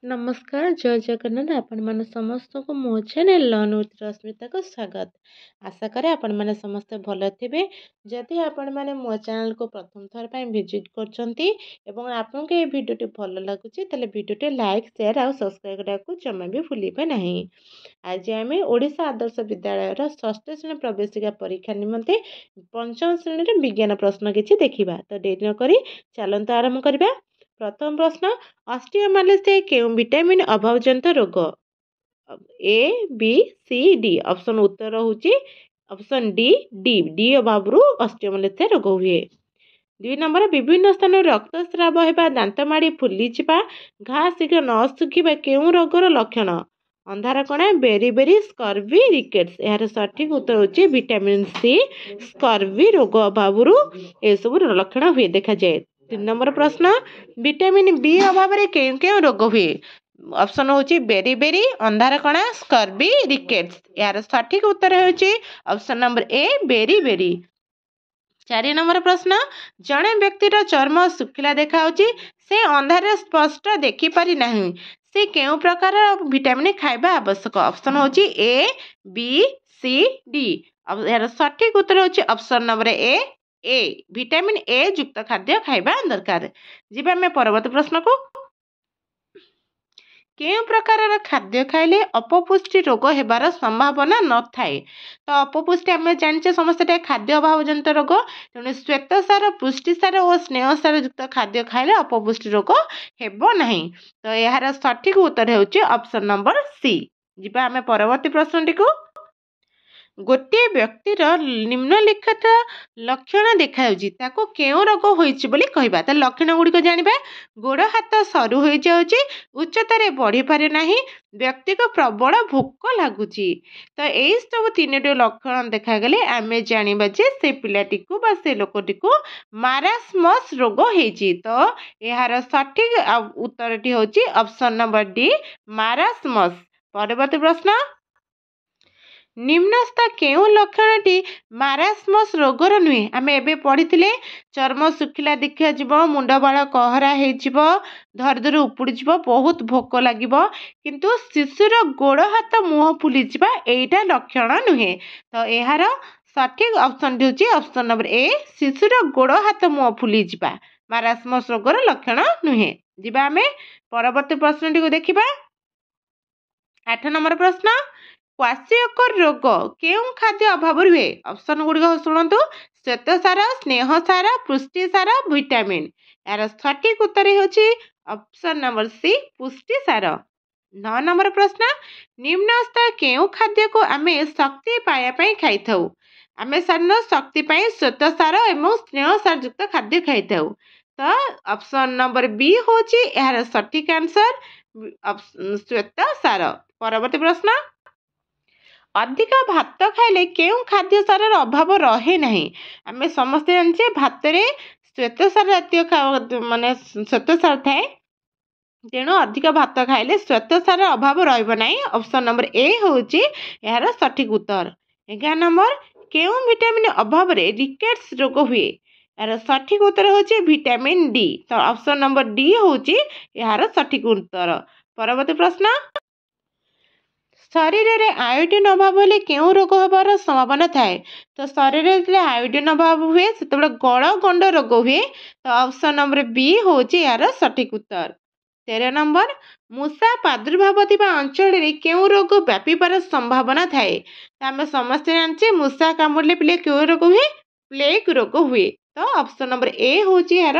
ନମସ୍କାର ଜୟ ଜଗନ୍ନାଥ ଆପଣମାନେ ସମସ୍ତଙ୍କୁ ମୋ ଚ୍ୟାନେଲ୍ ଲର୍ନ ୱିଥ୍ ରଶ୍ମିତାକୁ ସ୍ୱାଗତ। ଆଶା କରେ ଆପଣମାନେ ସମସ୍ତେ ଭଲ ଥିବେ। ଯଦି ଆପଣମାନେ ମୋ ଚ୍ୟାନେଲକୁ ପ୍ରଥମ ଥର ପାଇଁ ଭିଜିଟ୍ କରୁଛନ୍ତି ଏବଂ ଆପଣଙ୍କୁ ଏହି ଭିଡ଼ିଓଟି ଭଲ ଲାଗୁଛି ତାହେଲେ ଭିଡ଼ିଓଟି ଲାଇକ୍ ସେୟାର ଆଉ ସବସ୍କ୍ରାଇବ୍ କରିବାକୁ ଜମା ବି ଭୁଲିବେ ନାହିଁ। ଆଜି ଆମେ ଓଡ଼ିଶା ଆଦର୍ଶ ବିଦ୍ୟାଳୟର ଷଷ୍ଠ ଶ୍ରେଣୀ ପ୍ରବେଶିକା ପରୀକ୍ଷା ନିମନ୍ତେ ପଞ୍ଚମ ଶ୍ରେଣୀର ବିଜ୍ଞାନ ପ୍ରଶ୍ନ କିଛି ଦେଖିବା। ତ ଡେରି ନକରି ଚାଲନ୍ତୁ ଆରମ୍ଭ କରିବା। ପ୍ରଥମ ପ୍ରଶ୍ନ, ଅଷ୍ଟିଓମାଲେସିଆ କେଉଁ ଭିଟାମିନ୍ ଅଭାବଜନିତ ରୋଗ? ଏ ବି ସି ଡି। ଅପସନ୍ ଉତ୍ତର ହେଉଛି ଅପସନ୍ ଡି ଅଭାବରୁ ଅଷ୍ଟିଓମାଲେସିଆ ରୋଗ ହୁଏ। 2 ନମ୍ବର, ବିଭିନ୍ନ ସ୍ଥାନରୁ ରକ୍ତସ୍ରାବ ହେବା, ଦାନ୍ତ ମାଡ଼ି ଫୁଲିଯିବା, ଘା ଶୀଘ୍ର ନ ଶୁଖିବା କେଉଁ ରୋଗର ଲକ୍ଷଣ? ଅନ୍ଧାରକଣା, ବେରିବେରି, ସ୍କର୍ଭି, ରିକେଟ୍ସ। ଏହାର ସଠିକ୍ ଉତ୍ତର ହେଉଛି ଭିଟାମିନ୍ ସି। ସ୍କର୍ଭି ରୋଗ ଅଭାବରୁ ଏସବୁ ଲକ୍ଷଣ ହୁଏ ଦେଖାଯାଏ। 3 ନମ୍ବର ପ୍ରଶ୍ନ, ଭିଟାମିନ୍ ବି ଅଭାବରେ କେଉଁ କେଉଁ ରୋଗ ହୁଏ? ଅପସନ୍ ହେଉଛି ବେରିବେରି, ଅନ୍ଧାରକଣା, ସ୍କର୍ଭି, ରିକେଟ୍ସ। ଏହାର ସଠିକ୍ ଉତ୍ତର ହେଉଛି ଅପସନ୍ ନମ୍ବର ଏ ବେରିବେରି। 4 ନମ୍ବର ପ୍ରଶ୍ନ, ଜଣେ ବ୍ୟକ୍ତିର ଚର୍ମ ଶୁଖିଲା ଦେଖାଯାଉଛି, ସେ ଅନ୍ଧାରରେ ସ୍ପଷ୍ଟ ଦେଖିପାରି ନାହିଁ, ସେ କେଉଁ ପ୍ରକାର ଭିଟାମିନ୍ ଖାଇବା ଆବଶ୍ୟକ? ଅପସନ୍ ହେଉଛି ଏ ବି ସି ଡି। ଏହାର ସଠିକ୍ ଉତ୍ତର ହେଉଛି option number A vitamin A ଯୁକ୍ତ ଖାଦ୍ୟ ଖାଇବା ଦରକାର। ଯିବା ଆମେ ପରବର୍ତ୍ତୀ ପ୍ରଶ୍ନକୁ। କେଉଁ ପ୍ରକାରର ଖାଦ୍ୟ ଖାଇଲେ ଅପପୁଷ୍ଟି ରୋଗ ହେବାର ସମ୍ଭାବନା ନଥାଏ? ତ ଅପପୁଷ୍ଟି ଆମେ ଜାଣିଛେ ସମସ୍ତେ ଏଟା ଖାଦ୍ୟ ଅଭାବଜନିତ ରୋଗ, ତେଣୁ ଶ୍ୱେତସାର, ପୁଷ୍ଟିସାର ଓ ସ୍ନେହସାର ଯୁକ୍ତ ଖାଦ୍ୟ ଖାଇଲେ ଅପପୁଷ୍ଟି ରୋଗ ହେବ ନାହିଁ। ତ ଏହାର ସଠିକ୍ ଉତ୍ତର ହେଉଛି ଅପସନ୍ ନମ୍ବର ସି। ଯିବା ଆମେ ପରବର୍ତ୍ତୀ ପ୍ରଶ୍ନଟିକୁ। ଗୋଟିଏ ବ୍ୟକ୍ତିର ନିମ୍ନଲିଖିତ ଲକ୍ଷଣ ଦେଖାଯାଉଛି, ତାକୁ କେଉଁ ରୋଗ ହୋଇଛି ବୋଲି କହିବା? ତା ଲକ୍ଷଣ ଗୁଡ଼ିକ ଜାଣିବା। ଗୋଡ଼ ହାତ ସରୁ ହୋଇଯାଉଛି, ଉଚ୍ଚତାରେ ବଢ଼ିପାରେ ନାହିଁ, ବ୍ୟକ୍ତିକୁ ପ୍ରବଳ ଭୋକ ଲାଗୁଛି। ତ ଏଇ ସବୁ 3ଟି ଲକ୍ଷଣ ଦେଖାଗଲେ ଆମେ ଜାଣିବା ଯେ ସେ ପିଲାଟିକୁ ବା ସେ ଲୋକଟିକୁ ମାରାସ୍ମସ୍ ରୋଗ ହେଇଛି। ତ ଏହାର ସଠିକ୍ ଉତ୍ତରଟି ହେଉଛି ଅପସନ୍ ନମ୍ବର ଡି ମାରାସ୍ମସ୍। ପରବର୍ତ୍ତୀ ପ୍ରଶ୍ନ, ନିମ୍ନସ୍ଥ କେଉଁ ଲକ୍ଷଣଟି ମାରାସ୍ମସ୍ ରୋଗର ନୁହେଁ? ଆମେ ଏବେ ପଢ଼ିଥିଲେ ଚର୍ମ ଶୁଖିଲା ଦେଖାଯିବ, ମୁଣ୍ଡ ବାଳ କହରା ହେଇଯିବ, ଧରଧର ଉପୁଡ଼ିଯିବ, ବହୁତ ଭୋକ ଲାଗିବ, କିନ୍ତୁ ଶିଶୁର ଗୋଡ଼ ହାତ ମୁହଁ ଫୁଲିଯିବା ଏଇଟା ଲକ୍ଷଣ ନୁହେଁ। ତ ଏହାର ସଠିକ୍ ଅପସନ୍ଟି ହେଉଛି ଅପସନ୍ ନମ୍ବର ଏ ଶିଶୁର ଗୋଡ଼ ହାତ ମୁହଁ ଫୁଲିଯିବା ମାରାସ୍ମସ୍ ରୋଗର ଲକ୍ଷଣ ନୁହେଁ। ଯିବା ଆମେ ପରବର୍ତ୍ତୀ ପ୍ରଶ୍ନଟିକୁ ଦେଖିବା। 8 ନମ୍ବର ପ୍ରଶ୍ନ, କ୍ୱାସିଓକର ରୋଗ କେଉଁ ଖାଦ୍ୟ ଅଭାବରୁ ହୁଏ? ଅପସନ୍ ଗୁଡ଼ିକ ଶୁଣନ୍ତୁ। ଶ୍ୱେତସାର, ସ୍ନେହସାର, ପୁଷ୍ଟିସାର, ଭିଟାମିନ୍। ଏହାର ସଠିକ୍ ଉତ୍ତର ହେଉଛି ଅପସନ୍ ନମ୍ବର ସି ପୁଷ୍ଟିସାର। 9 ନମ୍ବର ପ୍ରଶ୍ନ, ନିମ୍ନସ୍ଥ କେଉଁ ଖାଦ୍ୟକୁ ଆମେ ଶକ୍ତି ପାଇବା ପାଇଁ ଖାଇଥାଉ? ଆମେ ସାଧାରଣତଃ ଶକ୍ତି ପାଇଁ ଶ୍ୱେତସାର ଏବଂ ସ୍ନେହସାର ଯୁକ୍ତ ଖାଦ୍ୟ ଖାଇଥାଉ। ତ ଅପସନ୍ ନମ୍ବର ବି ହେଉଛି ଏହାର ସଠିକ୍ ଆନ୍ସର ଶ୍ୱେତସାର। ପରବର୍ତ୍ତୀ ପ୍ରଶ୍ନ, ଅଧିକ ଭାତ ଖାଇଲେ କେଉଁ ଖାଦ୍ୟ ସାରର ଅଭାବ ରହେ ନାହିଁ? ଆମେ ସମସ୍ତେ ଜାଣିଛେ ଭାତରେ ଶ୍ୱେତସାର ଜାତୀୟ ଶ୍ୱେତସାର ଥାଏ, ତେଣୁ ଅଧିକ ଭାତ ଖାଇଲେ ଶ୍ୱେତସାର ଅଭାବ ରହିବ ନାହିଁ। ଅପସନ୍ ନମ୍ବର ଏ ହେଉଛି ଏହାର ସଠିକ୍ ଉତ୍ତର। 11 ନମ୍ବର, କେଉଁ ଭିଟାମିନ୍ ଅଭାବରେ ରିକେଟ୍ସ ରୋଗ ହୁଏ? ଏହାର ସଠିକ୍ ଉତ୍ତର ହେଉଛି ଭିଟାମିନ୍ ଡି। ତ ଅପସନ୍ ନମ୍ବର ଡି ହେଉଛି ଏହାର ସଠିକ୍ ଉତ୍ତର। ପରବର୍ତ୍ତୀ ପ୍ରଶ୍ନ, ଶରୀରରେ ଆୟୋଡିନ୍ ଅଭାବ ହେଲେ କେଉଁ ରୋଗ ହେବାର ସମ୍ଭାବନା ଥାଏ? ତ ଶରୀରରେ ଯେତେବେଳେ ଆୟୋଡିନ୍ ଅଭାବ ହୁଏ ସେତେବେଳେ ଗଳଗଣ୍ଡ ରୋଗ ହୁଏ। ତ ଅପସନ୍ ନମ୍ବର ବି ହେଉଛି ଏହାର ସଠିକ୍ ଉତ୍ତର। 13 ନମ୍ବର, ମୂଷା ପ୍ରାଦୁର୍ଭାବ ଥିବା ଅଞ୍ଚଳରେ କେଉଁ ରୋଗ ବ୍ୟାପିବାର ସମ୍ଭାବନା ଥାଏ? ତ ଆମେ ସମସ୍ତେ ଜାଣିଛେ ମୂଷା କାମୁଡ଼ିଲେ ପିଲେ କେଉଁ ରୋଗ ହୁଏ? ପ୍ଲେଗ୍ ରୋଗ ହୁଏ। ତ ଅପସନ୍ ନମ୍ବର ଏ ହେଉଛି ଏହାର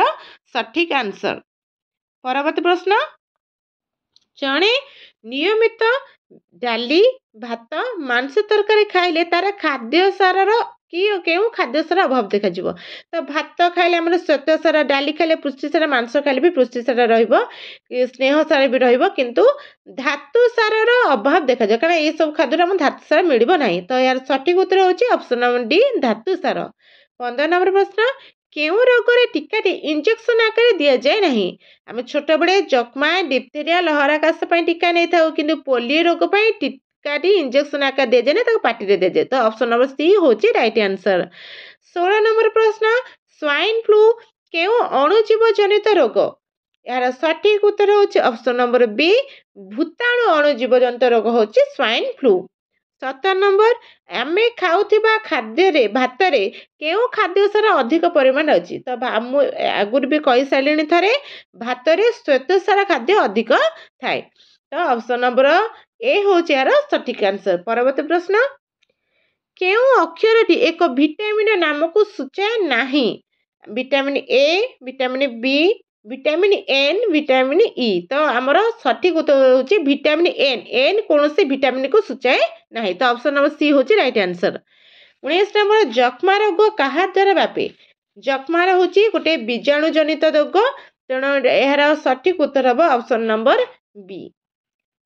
ସଠିକ୍ ଆନ୍ସର। ପରବର୍ତ୍ତୀ ପ୍ରଶ୍ନ, ଜଣେ ନିୟମିତ ଡାଲି, ଭାତ, ମାଂସ ତରକାରୀ ଖାଇଲେ ତାର ଖାଦ୍ୟ ସାରର କେଉଁ ଖାଦ୍ୟ ସାର ଅଭାବ ଦେଖାଯିବ? ତ ଭାତ ଖାଇଲେ ଆମର ଶ୍ୱେତସାର, ଡାଲି ଖାଇଲେ ପୁଷ୍ଟିସାର, ମାଂସ ଖାଇଲେ ବି ପୁଷ୍ଟିସାର ରହିବ, ସ୍ନେହସାର ବି ରହିବ, କିନ୍ତୁ ଧାତୁ ସାରର ଅଭାବ ଦେଖାଯିବ, କାରଣ ଏସବୁ ଖାଦ୍ୟରୁ ଆମକୁ ଧାତୁ ସାର ମିଳିବ ନାହିଁ। ତ ଏହାର ସଠିକ୍ ଉତ୍ତର ହେଉଛି ଅପସନ୍ ନମ୍ବର ଡି ଧାତୁ ସାର। 15 ନମ୍ବର ପ୍ରଶ୍ନ, କେଉଁ ରୋଗରେ ଟୀକାଟି ଇଞ୍ଜେକ୍ସନ ଆକାରରେ ଦିଆଯାଏ ନାହିଁ? ଆମେ ଛୋଟବେଳେ ଯକ୍ଷ୍ମା, ଡିପ୍ଥେରିଆ, ଲହରା କାଶ ପାଇଁ ଟୀକା ନେଇଥାଉ, କିନ୍ତୁ ପୋଲିଓ ରୋଗ ପାଇଁ ଟୀକାଟି ଇଞ୍ଜେକ୍ସନ ଆକାର ଦିଆଯାଏ ନାହିଁ, ତାକୁ ପାଟିରେ ଦିଆଯାଏ। ତ ଅପସନ୍ ନମ୍ବର ସି ହେଉଛି ରାଇଟ୍ ଆନ୍ସର। 16 ନମ୍ବର ପ୍ରଶ୍ନ, ସ୍ୱାଇନ୍ ଫ୍ଲୁ କେଉଁ ଅଣୁଜୀବ ଜନିତ ରୋଗ? यार सठिक उत्तर होची ऑप्शन नंबर बी भूताणु अणुजीवजंत रोग होची स्वाइन फ्लू। 17 नंबर आमे खाउथिबा खाद्य भात रे केउ खाद्य सार अधिक परिमाण अछि तो आगुर भी कहि साइलेनी थरे भात रे श्वेत सार खाद्य अधिक थाए तो ऑप्शन नंबर ए होची यार सठिक आंसर। परवर्ती प्रश्न केउ अक्षरटी एक विटामिन नाम को सूचाए नाही vitamin A vitamin B vitamin N vitamin E तो आमर सठिक उत्तर होची विटामिन एन एन कौन से विटामिन को सूचाए नहीं तो ऑप्शन नंबर सी होची राइट आंसर। 19 नंबर जक्मा रोग कहा द्वारा व्यापे जक्मा होची गोटे बीजाणु जनित रोग तेणु यार सठिक उत्तर हम ऑप्शन नंबर बी।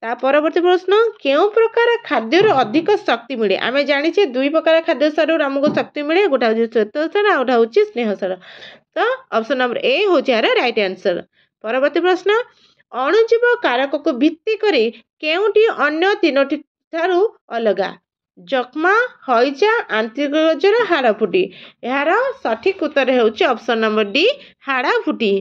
ता परवर्ती प्रश्न केउ प्रकार खाद्य अधिक शक्ति मिले आमे जानिछे दुई प्रकार खाद्य सार हमको शक्ति मिले गोटा होची श्वेत सार आ गोटा होची स्नेह सार तो ऑप्शन नंबर ए होची यार राइट आंसर। परवर्ती प्रश्न अणुजीव कारक को भित्ति करी केउटी अन्य तीनोटी ठारू अलगा जक्मा हईजा आंतरिक ज्वर हाड़फुटी यार सठिक उत्तर होची ऑप्शन नंबर डी हाड़फुटी।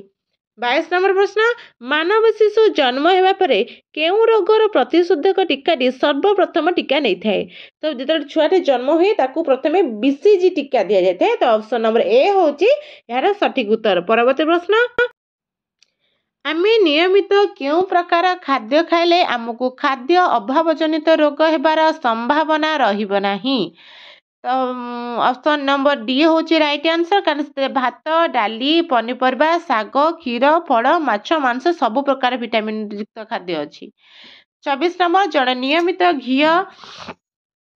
22 नंबर प्रश्न मानव शिशु जन्म होगा परे केउ रोगर प्रतिषेधक टीकाटी सर्वप्रथम टीका नहीं थाए तो जो छुआटे जन्म हुए ताकू प्रथमे बीसीजी टीका दिया जाए तो ऑप्शन नंबर ए होची यार सठिक उत्तर। परवर्ती प्रश्न आमे नियमित केउ प्रकार खाद्य खाइले आमको खाद्य अभाव जनित रोग हेबार संभावना रहिब नाही तो ऑप्शन नंबर डी होची राइट आंसर कारण भात डाली पनीपरिया शाग क्षीर फल माछ मांस सब प्रकार विटामिन युक्त खाद्य अच्छी। 24 नंबर जड़े नियमित घी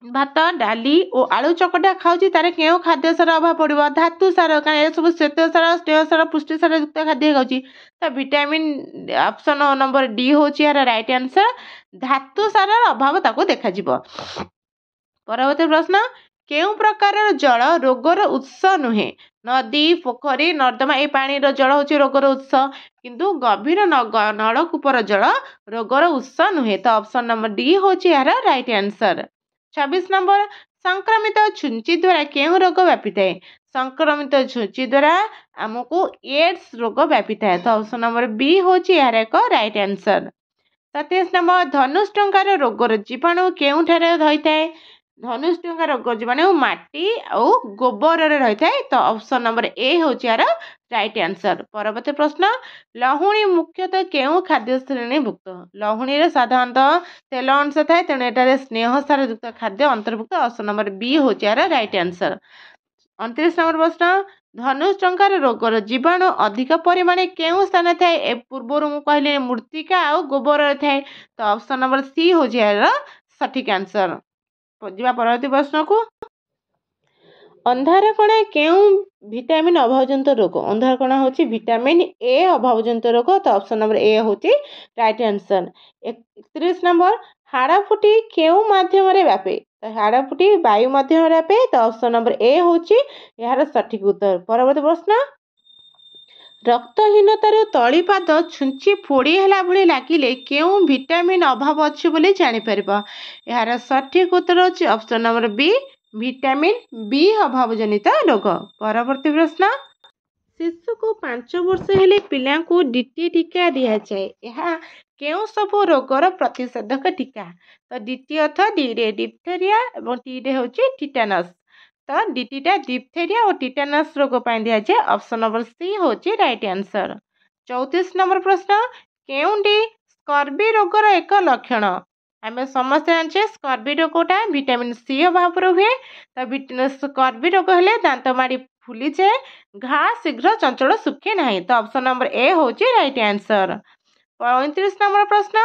भात डाली और आलू चकटा खाऊँ तार क्यों खाद्य सार अभाव पड़ो धातु सार कहीं सब श्वेत सार स्नेह सार पुष्टि सार युक्त खाद्य खाऊँ तो विटामिन ऑप्शन नंबर डी होची यार राइट आंसर धातु सार अभाव ताको देखा जिवो। परवर्ती प्रश्न केउ प्रकार जल रोगर उत्स नुहे नदी पोखरी नर्दमा ए पानी जल होची रोगर उत्स किंतु गभीर नलकूपर जल रोगर उत्स नुहे तो ऑप्शन नंबर डी होची यार राइट आंसर। 26 नंबर संक्रमित छुंची द्वारा केउ रोग व्यापी थाए संक्रमित छुंची द्वारा आमको एड्स रोग व्यापी थाए तो ऑप्शन नंबर बी होची यार एक राइट आंसर। 27 नंबर धनुष्टंकार रोगर जीवाणु केउठारे रहिथाए धनुष्टंकार रोग जीवाणु माटी और गोबर रही थाए तो ऑप्शन नंबर ए होची यार राइट आंसर। परवर्ती प्रश्न लहुणी मुख्यतः केउ खाद्य श्रेणी भुक्त लहुणी रे साधारणतः तेल अंश थाए तेणु एटारे स्नेह सार युक्त खाद्य अंतर्भुक्त ऑप्शन नंबर बी होची यार राइट आंसर। 29 नंबर प्रश्न धनुष्टंकार रोगर जीवाणु अधिक परिमाण केउ स्थान थाए ए पूर्वर मु कहले मृत्तिका और गोबर थाए तो ऑप्शन नंबर सी होची यार सठिक आंसर। जा परवर्ती प्रश्न को अंधारकणा केउ विटामिन अभावजनित रोग अंधारकणा होची विटामिन ए अभावजनित रोग तो ऑप्शन नंबर ए होची राइट आंसर। 31 नंबर हाड़फुटी केउ माध्यम रे व्यापे तो हाड़फुटी वायु माध्यम रे व्यापे तो ऑप्शन नंबर ए होची यार सठिक उत्तर। परवर्ती प्रश्न रक्तहीनतार तलीपाद छुंची फोड़ी है भली लगिले केउ विटामिन अभाव अच्छी बोली जापर यार सठिक उत्तर होची option number B vitamin B अभाव जनित रोग। परवर्ती प्रश्न शिशु को 5 वर्ष हेले पिला को डीटी टीका दिया जाए यह केउ सब रोगर प्रतिषेधक टीका तो डीटी अर्थ डी रे डिप्थेरिया और टी रे होची टिटानस तो डीटीटा डिप्थेरिया और टिटानस रोग पर दिया जाए ऑप्शन नंबर सी होची राइट आंसर। 34 नंबर प्रश्न केउंडी स्कर्वी रोगर एक लक्षण आम समस्त जानचे स्कर्वी रोगटा विटामिन सी अभाव हुए तो स्कर्वी रोग हेले दांत माड़ी फुली जाए घा शीघ्र चंचल सुखे ना तो ऑप्शन नंबर ए होची राइट आंसर। 35 नंबर प्रश्न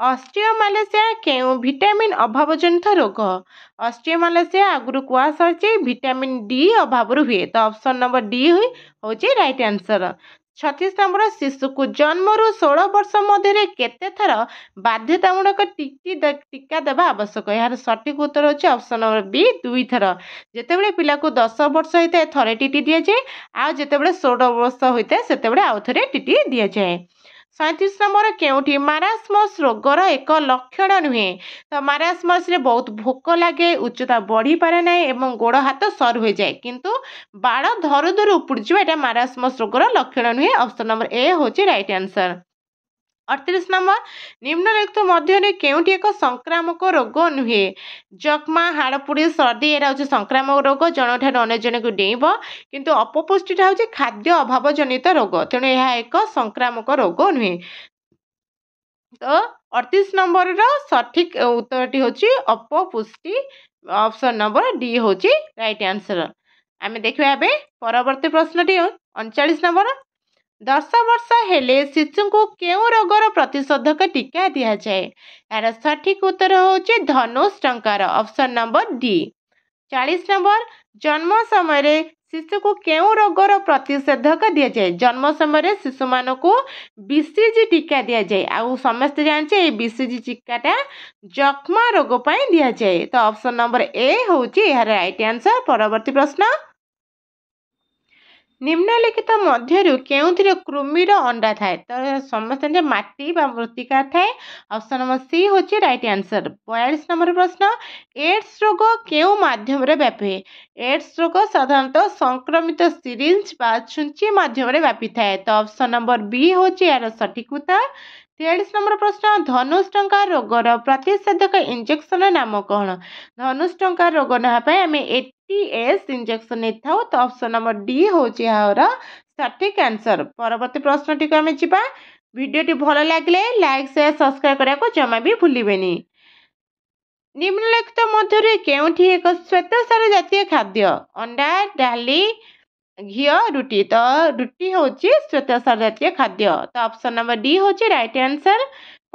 ऑस्टियोमालेशिया केउ विटामिन अभाव जनित रोग ऑस्टियोमालेशिया आगुरी कुआसाची विटामिन डी अभाव हुए तो ऑप्शन नंबर डी होची राइट आंसर। 36 नंबर शिशु को जन्म 16 वर्ष मध्य केते थर बाध्यतामूलक टीका देवा आवश्यक यार सठिक उत्तर होची ऑप्शन नंबर बी 2 थर जेतेबेले पिला को 10 वर्ष होता है थरे टीटी दि जाए आ जेतेबेले 16 वर्ष होता है सेतेबेले आउ थरे टीटी दि जाए। 37 नंबर केउठी मारास्मस रोगर एक लक्षण नुहे तो मारास्मस रे बहुत भोक लगे उच्चता बढ़ी पारे ना एवं गोड़ हाथ सर हो जाए किंतु बाड़ धरु धरु उपड़ जाए मारास्मस रोगर लक्षण नुहे ऑप्शन नंबर ए होची राइट आंसर 38 नंबर निम्नलिखित मध्य केउठी एक संक्रामक रोग नुहे जक्मा हाड़पुड़ी सर्दी एरा हूँ संक्रामक रोग जन ठार अन्य जन को डेइब किंतु अपपुष्टिटा हूँ खाद्य अभाव जनित रोग तेणु यह एक संक्रामक रोग नुहे तो 38 नंबर सठिक उत्तरटी होची अपपुष्टि ऑप्शन नंबर डी होची राइट आंसर आम देखा परवर्ती प्रश्नटी 39 नंबर 10 वर्ष हेले शिशु को केउ रोगर प्रतिषेधक टीका दि जाए यार सठिक उत्तर होची धनुष टंकार ऑप्शन नंबर डी 40 नंबर जन्म समय शिशु को केउ रोगर प्रतिषेधक दि जाए जन्म समय शिशु मान को बीसीजी टीका दि जाए आउ समस्त जानते बीसीजी टीकाटा जक्मा रोग पर दि जाए तो ऑप्शन नंबर ए होची यार राइट आंसर परवर्ती प्रश्न निम्नलिखित मध्यरु केउथिरे कृमिर अंडा थाए तो समस्त माटी बा मृत्तिका थाए ऑप्शन नंबर सी होची राइट आंसर 42 नंबर प्रश्न एड्स रोग केउ माध्यम रे व्यापे एड्स रोग साधारणतः संक्रमित सिरिंज बा छुंची माध्यम रे व्यापी थाए तो ऑप्शन नंबर बी होची यार सठिक उत्तर 43 नंबर प्रश्न धनुष टंका रोगर प्रतिषेधक इंजेक्शन नाम कौन धनुष टंका रोग नापे आम एटीएस इंजेक्शन नहीं था तो ऑप्शन नंबर डी होची यार सठिक आंसर परवर्ती प्रश्न टी आम जा भिडियोटी भल लगे लाइक शेयर सब्सक्राइब करने को जमा भी भूलिबेनी निम्नलिखित मध्य केउठी एक श्वेतसार जातीय खाद्य अंडा डाली घी रुटी तो रुटी होची श्वेतसार जातीय खाद्य तो ऑप्शन नंबर डी होची राइट आंसर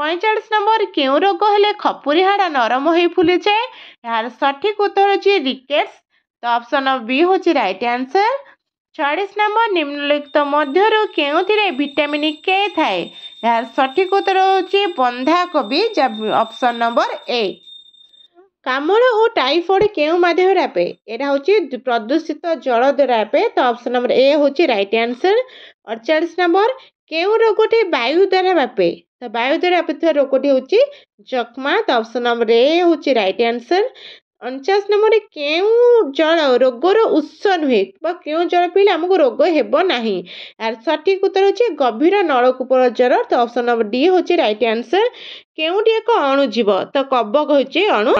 45 नंबर केउ रोग हेले खपुरी हाड़ा नरम हो फुली जाए यार सठिक उत्तर होची रिकेट्स तो ऑप्शन नंबर बी होची राइट आंसर 46 नंबर निम्नलिखित मध्यरु केउथिरे विटामिन के थाए यार सठिक उत्तर होची बंधा कोबी ऑप्शन नंबर ए कामल और टाइफॉइड केउ माध्यम व्यापे यहाँ हूँ प्रदूषित जल द्वारा व्यापे तो ऑप्शन नंबर ए होची राइट आंसर 48 नंबर केउ रोगटी वायु द्वारा व्यापे तो वायु द्वारा व्यापी रोगटी हूँ जक्मा तो ऑप्शन नंबर ए होची राइट आंसर 49 नंबर केउ जल रोगर उत्स नुहे केउ जल पीले आमको रोग हेब नाही यार सठिक उत्तर होची गभीर नलकूपर जल तो ऑप्शन नंबर डी होची राइट आंसर केउटी एक अणुजीव तो कबक होची अणु